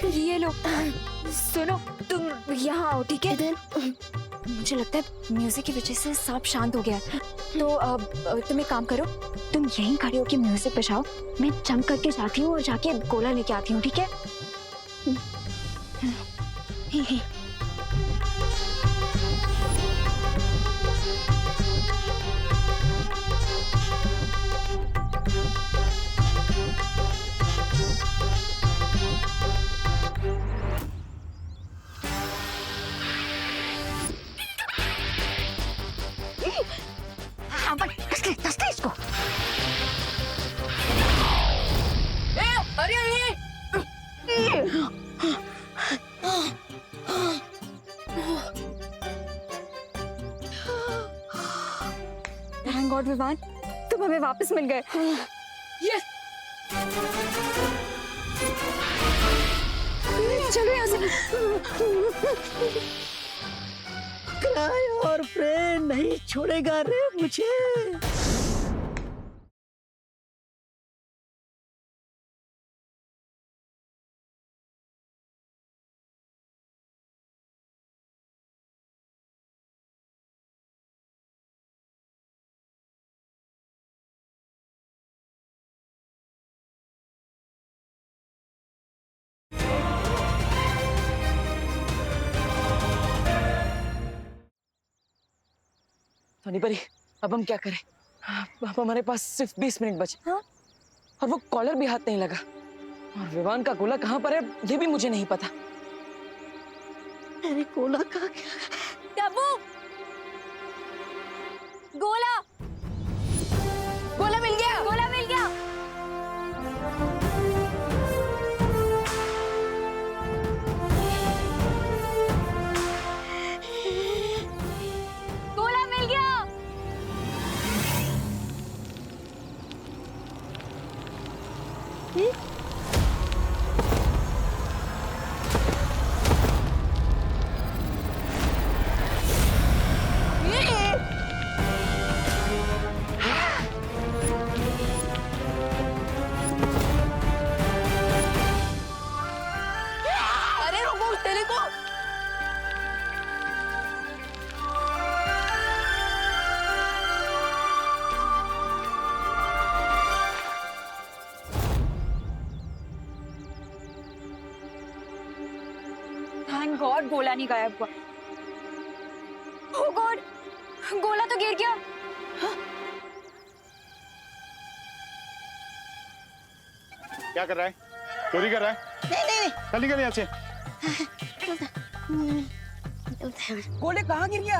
ये लो, सुनो तुम यहाँ आओ, ठीक है? मुझे लगता है म्यूजिक की वजह से सांप शांत हो गया है। तो तुम एक काम करो, तुम यहीं खड़े होके म्यूजिक बजाओ, मैं जंप करके जाती हूँ और जाके गोला लेके आती हूँ, ठीक है? कस दे इसको। थैंक गॉड विवान, तुम हमें वापस मिल गए। यस। चलो यहाँ से। क्राई और प्रे नहीं छोड़ेगा रे मुझे। सोनी परी, अब हम क्या करें? अब हमारे पास सिर्फ 20 मिनट बचे। हाँ? और वो कॉलर भी हाथ नहीं लगा, और विवान का गोला कहाँ पर है ये भी मुझे नहीं पता। मेरे गोला कहाँ गया? डब्बू, गोला, गोला मिल गया, गोला मिल गया। गोला मिल गया। अरे रुको उस तेरे को। थैंक गॉड गोला नहीं गायब हुआ। ओह गॉड, गोला तो गिर गया। क्या कर रहा है? चोरी कर रहा है? नहीं चल निकल यहाँ से। गोले कहाँ गिर गया?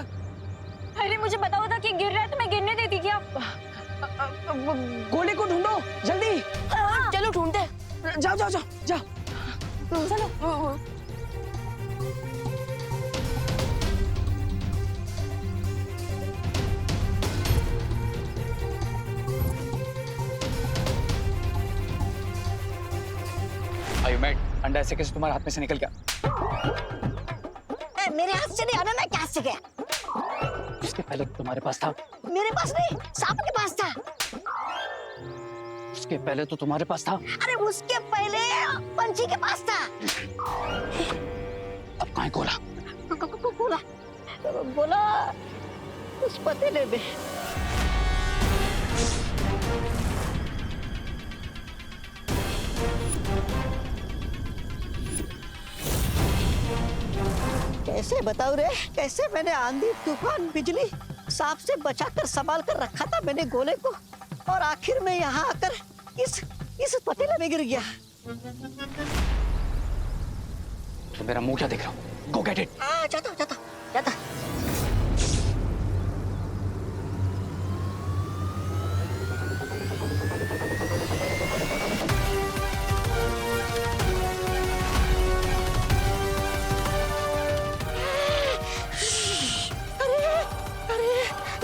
अरे मुझे पता होता कि गिर रहा है तो मैं गिरने देती क्या? गोले को ढूंढो जल्दी। चलो ढूंढते। जाओ जाओ जाओ जाओ। चलो। आयु मैट, अंडा ऐसे कैसे तुम्हारे हाथ में से निकल गया? मेरे हाथ से नहीं, अनाना के हाथ से गया। उसके पहले तुम्हारे पास था? मेरे पास नहीं, सांप के पास था। उसके पहले तो तुम्हारे पास था। अरे उसके पहले पंछी के पास था। अब कहाँ है गोला? बोला बोला उस पतीले में। कैसे बताऊं रे, कैसे मैंने आंधी तूफान बिजली सांप से बचाकर संभाल कर रखा था मैंने गोले को, और आखिर में यहाँ आकर इस पतीले में गिर गया। तो मेरा मुंह क्या देख रहा हूँ? गो गेट इट। हाँ, जाता जाता जाता।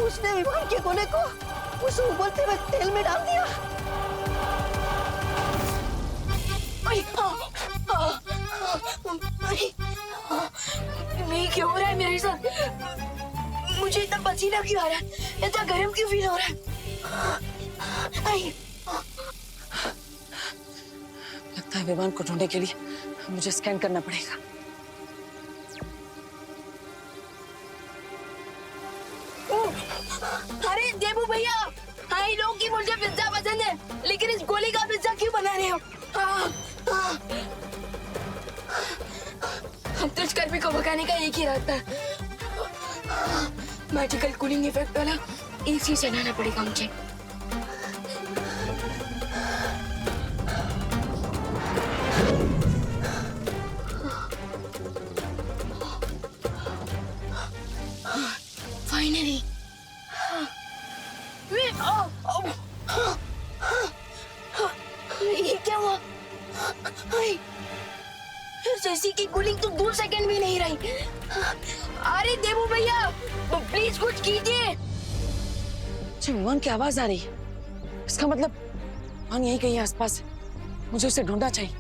उसने विमान के गोले को उस उबलते हुए तेल में डाल दिया। नहीं, क्या हो रहा है मेरे साथ? मुझे इतना पसीना क्यों आ रहा है? इतना गर्म क्यों फील हो रहा है? लगता है विवान को ढूंढने के लिए मुझे स्कैन करना पड़ेगा। अरे देबू भैया, हाँ लोग की मुझे पिज्जा पसंद है, लेकिन इस गोली का पिज्जा क्यों बना रहे हो? हम तो इस कर्मी को भगाने का एक ही रास्ता है, मैजिकल कूलिंग इफेक्ट वाला एसी चलाना पड़ेगा मुझे। फाइनली ये क्या हुआ? जैसी की कूलिंग तो 2 सेकंड भी नहीं रही। अरे देबू भैया, प्लीज कुछ कीजिए। मुझे विवान की आवाज आ रही है, इसका मतलब विवान यहीं कहीं आसपास है, मुझे उसे ढूंढना चाहिए।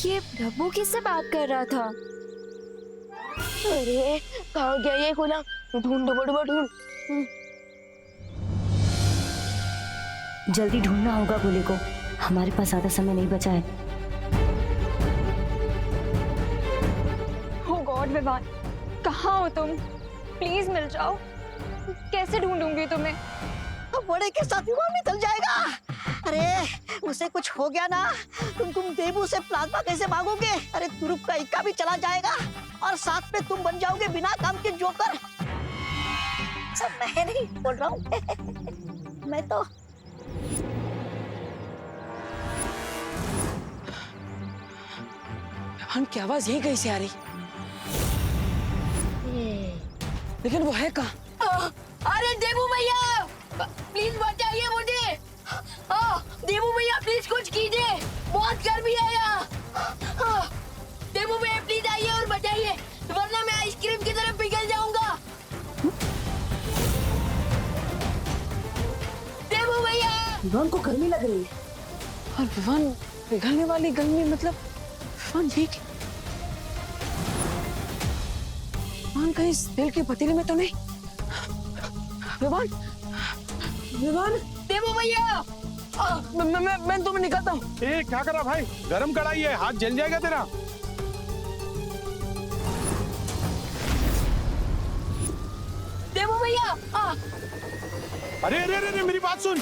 ये प्रभु किससे बात कर रहा था? अरे कहाँ गया ये गोला? ढूंढ बड़बड़ ढूंढ। जल्दी ढूंढना होगा गोले को, हमारे पास ज्यादा समय नहीं बचा है। ओह गॉड विवान, कहाँ हो तुम? प्लीज मिल जाओ। कैसे ढूंढूंगी तुम्हें? बड़े के साथ विवान निकल जाएगा। अरे उसे कुछ हो गया ना, तुम देबू से प्लाज्मा कैसे मांगोगे? अरे तुरुप का इक्का भी चला जाएगा और साथ में तुम बन जाओगे बिना काम के जोकर। सब मैं नहीं बोल रहा हूँ मैं तो विवान की आवाज यहीं कहीं से आ रही, लेकिन वो है कहाँ? अरे देबू भैया, प्लीज बचाइए मुझे। देबू भैया प्लीज कुछ कीजिए, बहुत गर्मी है यहाँ। देबू भैया प्लीज आइए और बचाइए, वरना मैं आइसक्रीम की तरफ पिघल जाऊंगा। देबू भैया, विवान को गर्मी लग रही है, और विवान पिघलने वाली गर्मी मतलब विवान ये विवान कहीं इस तेल के पतीले में तो नहीं? विवान, विवान, देबू भैया, मैं तुम्हें निकालता हूँ। ए क्या कर रहा भाई? गरम कढ़ाई है, हाथ जल जाएगा तेरा। देबू भैया। अरे अरे अरे मेरी बात सुन।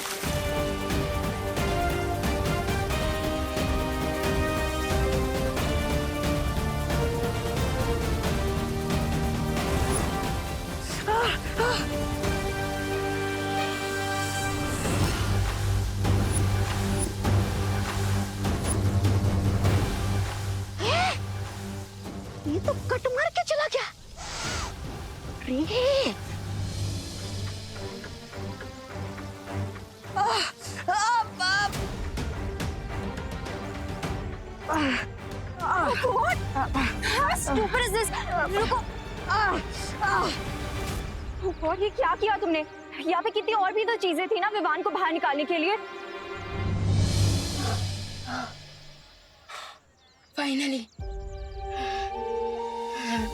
ये तो कट मार के चला गया। रे Stupid is this? रुको। और ये क्या किया तुमने? यहाँ पे कितनी और भी तो चीजें थी ना विवान को बाहर निकालने के लिए। फाइनली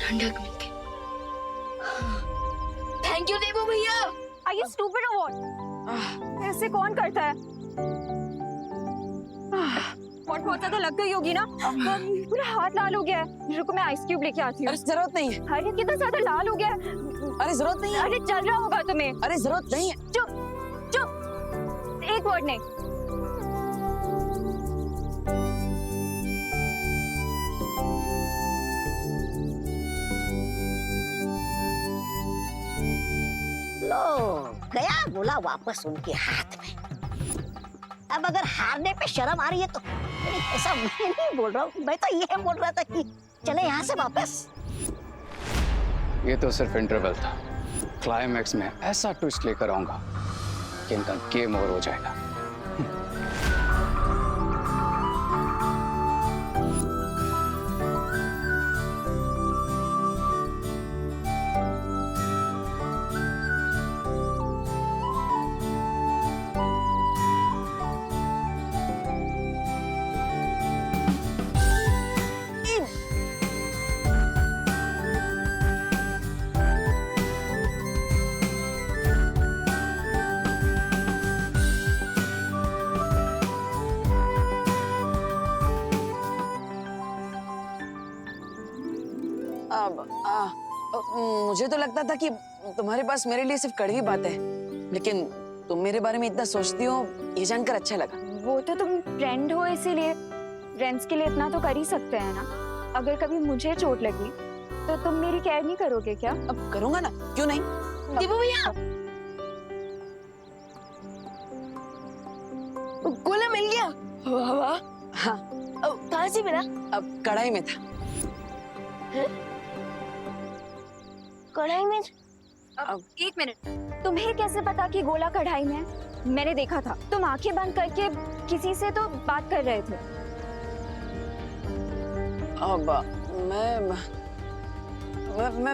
ठंडक मिल गई। थैंक यू देबू भैया। Are you stupid or what? ऐसे कौन करता है? बहुत ज्यादा लग गई होगी ना, पूरा हाथ लाल हो गया है। रुको मैं आइस क्यूब लेके आती हूँ। अरे जरूरत नहीं है। अरे कितना ज्यादा लाल हो गया है। अरे जरूरत नहीं है। अरे चल रहा होगा तुम्हें। अरे जरूरत नहीं है। चुप चुप, एक वर्ड नहीं। लो गया गोला वापस उनके हाथ में। अब अगर हारने पे शर्म आ रही है तो ऐसा मैं नहीं बोल रहा हूँ, मैं तो ये बोल रहा था कि चले यहाँ से वापस। ये तो सिर्फ इंटरवल था, क्लाइमैक्स में ऐसा ट्विस्ट लेकर आऊंगा कि इनका गेम ओवर हो जाएगा। मुझे तो लगता था कि तुम्हारे पास मेरे लिए सिर्फ कड़वी बात है, लेकिन तुम मेरे बारे में इतना सोचती हो, ये जानकर अच्छा लगा। वो तो तुम फ्रेंड हो, इसीलिए फ्रेंड्स के लिए इतना तो कर ही सकते हैं ना। अगर कभी मुझे चोट लगी तो तुम मेरी केयर नहीं करोगे क्या? अब करूंगा ना, क्यों नहीं। देबू भैया, गोला मिल गया। वाह वाह। हाँ, कहाँ से मिला? अब कढ़ाई में था। कढ़ाई में? अब एक मिनट, तुम्हें कैसे पता कि गोला कढ़ाई में है? मैंने देखा था, तुम आंखें बंद करके किसी से तो बात कर रहे थे। अब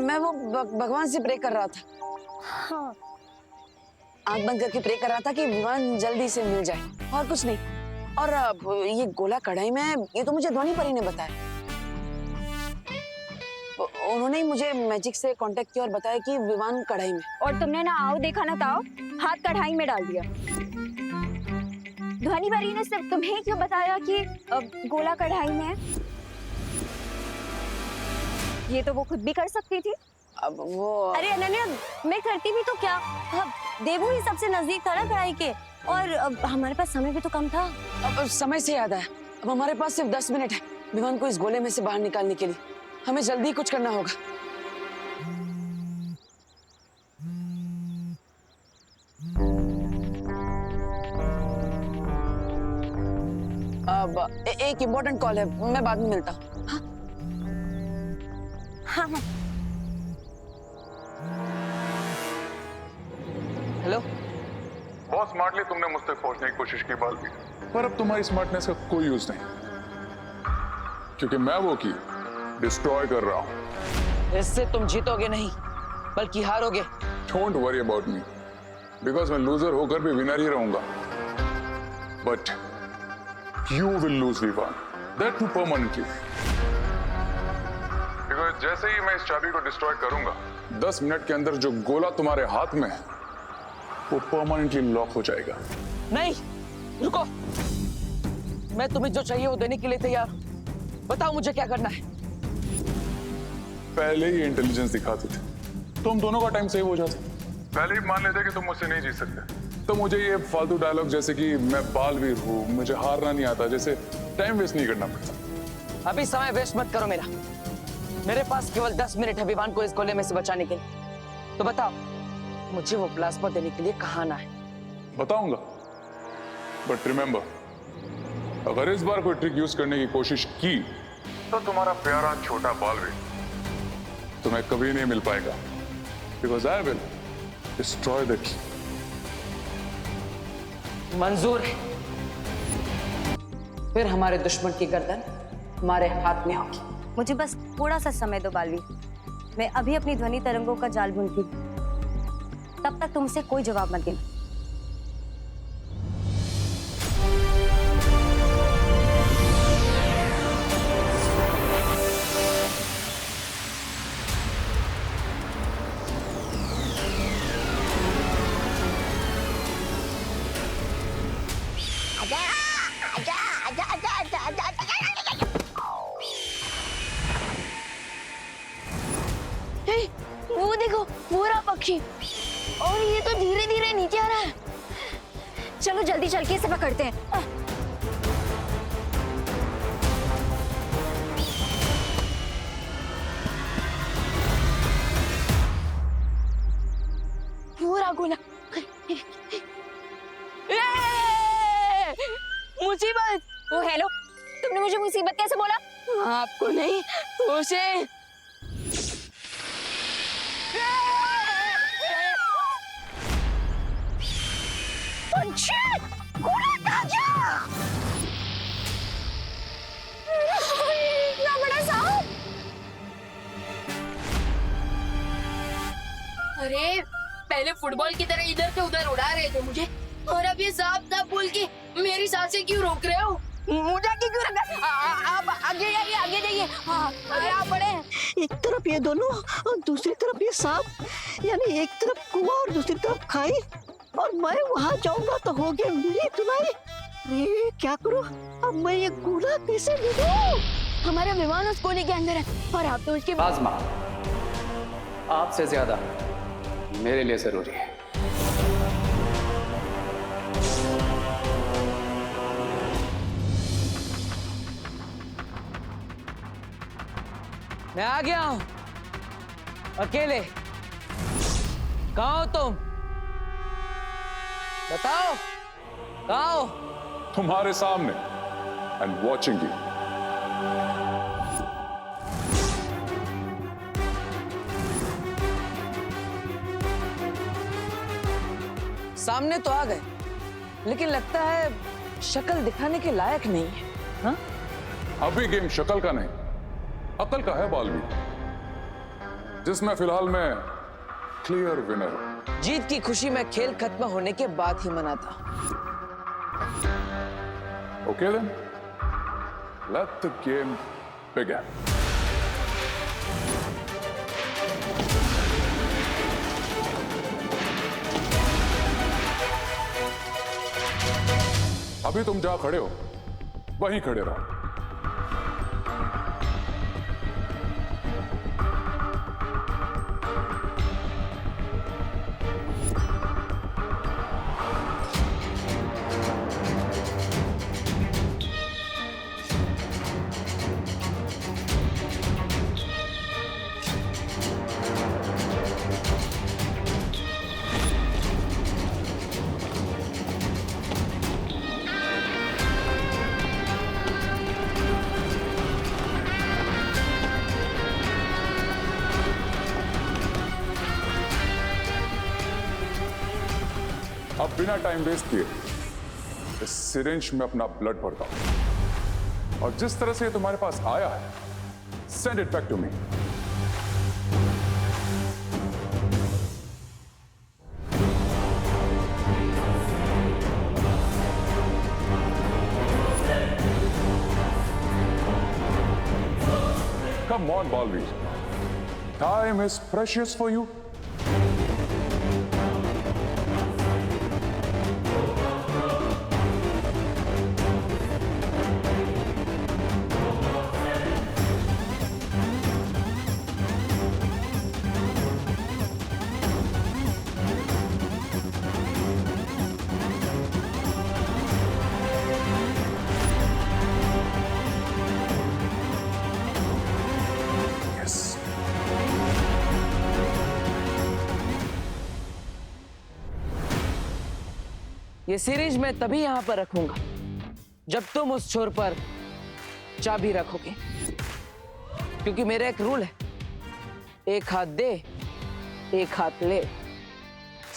मैं वो भगवान से प्रे कर रहा था। हाँ। आंख बंद करके प्रे कर रहा था कि विमान जल्दी से मिल जाए, और कुछ नहीं। और ये गोला कढ़ाई में है, ये तो मुझे ध्वनि परी ने बताया। उन्होंने ही मुझे मैजिक से कांटेक्ट किया और बताया कि विमान कढ़ाई में। और तुमने ना आओ देखा ना ताओ, हाथ कढ़ाई में डाल दिया। ध्वनि परी ने सिर्फ तुम्हें क्यों बताया कि गोला कढ़ाई में है? ये तो वो खुद भी कर सकती थी। अब वो अरे अनन्या, मैं करती भी तो क्या? अब देबू ही सबसे नजदीक था ना कढ़ाई के, और अब हमारे पास समय भी तो कम था। अब समय से याद आया, अब हमारे पास सिर्फ 10 मिनट है विमान को इस गोले में से बाहर निकालने के लिए। हमें जल्दी कुछ करना होगा। अब एक इम्पोर्टेंट कॉल है, मैं बाद में मिलता हूँ। हाँ हाँ। हेलो। बहुत स्मार्टली तुमने मुझ तक पहुंचने की कोशिश की बाल की, पर अब तुम्हारी स्मार्टनेस का कोई यूज नहीं, क्योंकि मैं वो की डिस्ट्रॉय कर रहा हूं। इससे तुम जीतोगे नहीं, बल्कि हारोगे। Don't worry about me, because मैं लूजर होकर भी विनर ही रहूंगा। But you will lose Vivaan, that too permanently. Because जैसे ही मैं इस चाबी को डिस्ट्रॉय करूंगा, 10 मिनट के अंदर जो गोला तुम्हारे हाथ में है वो परमानेंटली लॉक हो जाएगा। नहीं, रुको। मैं तुम्हें जो चाहिए वो देने के लिए तैयार हूं। बताओ मुझे क्या करना है। पहले ही इंटेलिजेंस दिखाते थे तो हम दोनों का टाइम सेव हो जाता। पहले ही मान लेते कि तुम मुझसे नहीं जीत सकते, तो मुझे ये फालतू डायलॉग जैसे कि मैं बालवीर हूँ, मुझे हारना नहीं आता, जैसे टाइम वेस्ट नहीं करना पड़ता। अभी समय वेस्ट मत करो मेरा। मेरे पास केवल 10 मिनट है विमान को इस गोले में से बचाने के लिए। तो बताओ मुझे वो प्लाज्मा देने के लिए कहाँ आना है। बताऊंगा, बट रिमेंबर, अगर इस बार कोई ट्रिक यूज करने की कोशिश की तो तुम्हारा प्यारा छोटा बालवीर तुम्हें कभी नहीं मिल पाएगा, because I will destroy the key. मंजूर है। फिर हमारे दुश्मन की गर्दन हमारे हाथ में होगी। मुझे बस थोड़ा सा समय दो बालवी, मैं अभी अपनी ध्वनि तरंगों का जाल बुनती हूँ। तब तक तुमसे कोई जवाब मत देना। वो देखो, वो रहा पक्षी, और ये तो धीरे धीरे नीचे आ रहा है। चलो जल्दी चल के इसे पकड़ते हैं। वो रहा गोला। मुसीबत। ओ हेलो, तुमने मुझे मुसीबत कैसे बोला? आपको नहीं, उसे। इतना बड़ा सांप! अरे पहले फुटबॉल की तरह इधर से उधर उड़ा रहे थे मुझे, और अब ये सांप सांप बोल के मेरी सांसें क्यों रोक रहे हो? मुझे क्यों रखा? आप आगे जाइए, आगे जाइए। हाँ, अरे आप बड़े। एक तरफ ये दोनों और दूसरी तरफ ये सांप, यानी एक तरफ कुआं और दूसरी तरफ खाई, और मैं वहां जाऊंगा तो हो गया मेरी धुलाई। अरे क्या करूं अब, मैं ये गोला कैसे ले लूं? हमारा विमान उस कोने के अंदर है और आप तो उसके आजमा, आपसे ज्यादा मेरे लिए जरूरी है। मैं आ गया हूं, अकेले। कहाँ हो तुम? बताओ, कहाँ हो? तुम्हारे सामने एंड वॉचिंग यू। सामने तो आ गए, लेकिन लगता है शक्ल दिखाने के लायक नहीं है। हाँ? अभी गेम शक्ल का नहीं, अकल का है बालवीर, जिसमें फिलहाल मैं क्लियर विनर हूं। जीत की खुशी में खेल खत्म होने के बाद ही मनाता। Okay then, let the game begin. अभी तुम जहां खड़े हो वहीं खड़े रहो। अब बिना टाइम वेस्ट किए इस सिरिंज में अपना ब्लड भरता हूं और जिस तरह से ये तुम्हारे पास आया है, send it back to me. Come on, Balveer. Time is precious for you. Yes. ये सीरीज मैं तभी यहां पर रखूंगा जब तुम उस छोर पर चाबी रखोगे, क्योंकि मेरा एक रूल है, एक हाथ दे, एक हाथ ले।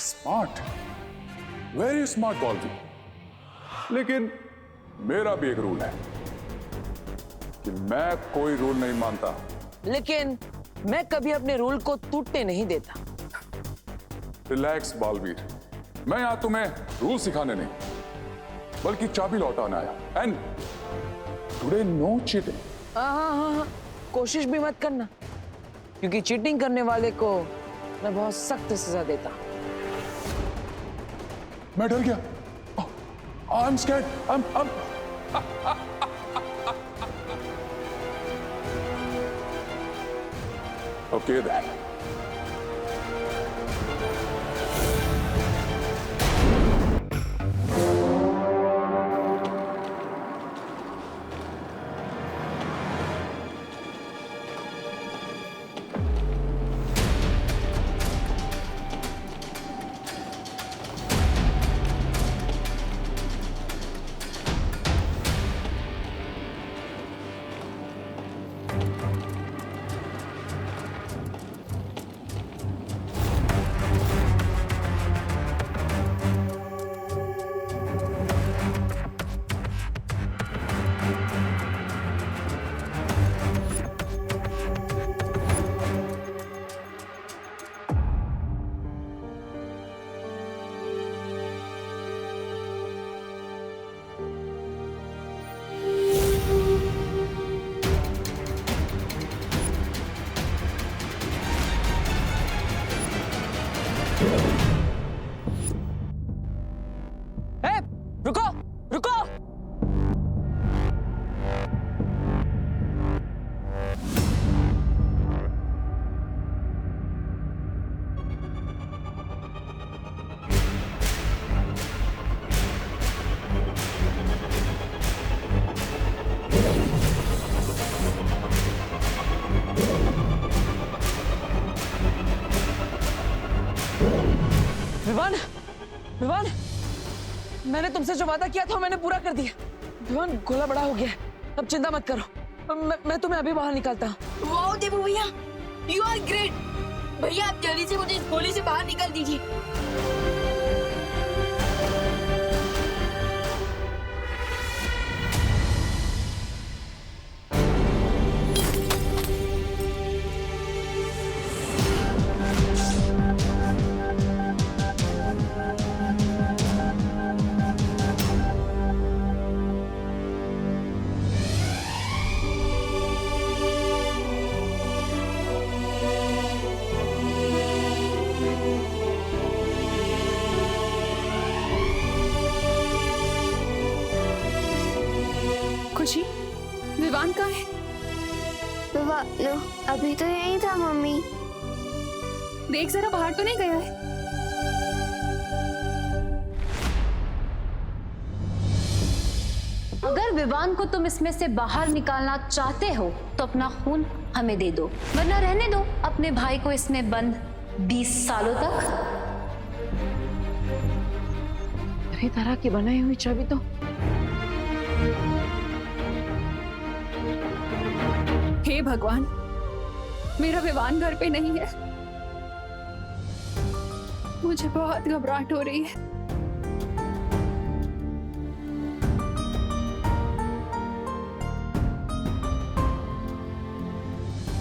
Smart, very smart Baalveer. लेकिन मेरा भी एक रूल है कि मैं कोई रूल नहीं मानता। लेकिन मैं कभी अपने रूल को टूटने नहीं देता। रिलैक्स बॉलवीर, मैं यहां तुम्हें रूल सिखाने नहीं बल्कि चाबी लौटाना आया। And today no cheating. हाँ, कोशिश भी मत करना, क्योंकि चीटिंग करने वाले को मैं बहुत सख्त सजा देता। मैं डर गया। I am scared. I'm... Okay then. तुमसे जो वादा किया था मैंने पूरा कर दिया। विवान गोला बड़ा हो गया है, अब चिंता मत करो। मैं तुम्हें अभी बाहर निकालता हूँ। वाओ देबू भैया, यू आर ग्रेट। भैया आप जल्दी से मुझे इस गोली से बाहर निकाल दीजिए। खुशी, विवान कहाँ है? अभी तो यही था मम्मी। देख जरा, बाहर तो नहीं गया है? अगर विवान को तुम इसमें से बाहर निकालना चाहते हो तो अपना खून हमें दे दो, वरना रहने दो अपने भाई को इसमें बंद 20 सालों तक। अरे तरह की बनाई हुई चाबी तो। हे भगवान, मेरा विवान घर पे नहीं है। मुझे बहुत घबराहट हो रही है।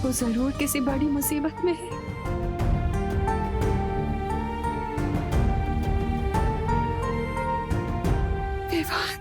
वो जरूर किसी बड़ी मुसीबत में है। विवान।